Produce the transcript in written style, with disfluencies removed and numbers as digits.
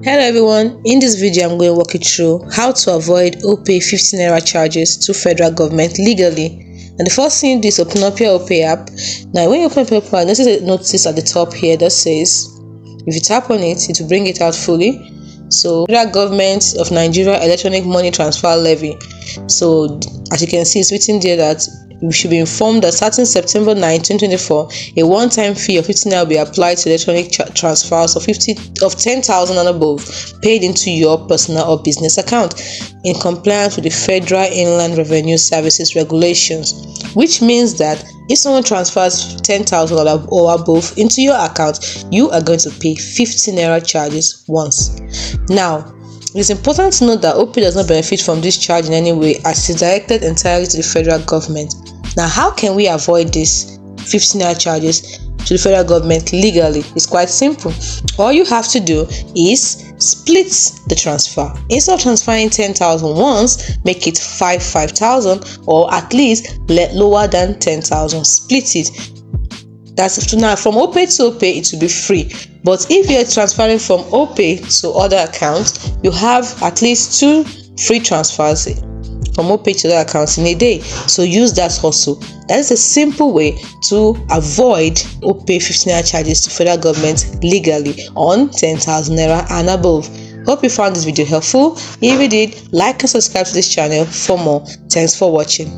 Hello everyone, in this video I'm going to walk you through how to avoid OPay 15 Naira charges to federal government legally. And the first thing you do is open up your OPay app. Now when you open up your app, notice at the top here that says, if you tap on it, it will bring it out fully. So Federal Government of Nigeria Electronic Money Transfer Levy. So as you can see, it's written there that you should be informed that starting September 9, 2024, a one-time fee of 15 Naira will be applied to electronic transfers of 10,000 and above paid into your personal or business account in compliance with the Federal Inland Revenue Services regulations, which means that if someone transfers 10,000 or above into your account, you are going to pay 15 Naira charges once. Now, it is important to note that OPay does not benefit from this charge in any way, as it is directed entirely to the federal government. Now, how can we avoid this 15 Naira charges to the federal government legally? It's quite simple. All you have to do is split the transfer. Instead of transferring 10,000 once, make it 5,000, or at least lower than 10,000. Split it. That's now from OPay to OPay, it will be free. But if you're transferring from OPay to other accounts, you have at least 2 free transfers from OPay to other accounts in a day. So use that also. That is a simple way to avoid OPay 15 Naira charges to federal government legally on 10,000 Naira and above. Hope you found this video helpful. If you did, like and subscribe to this channel for more. Thanks for watching.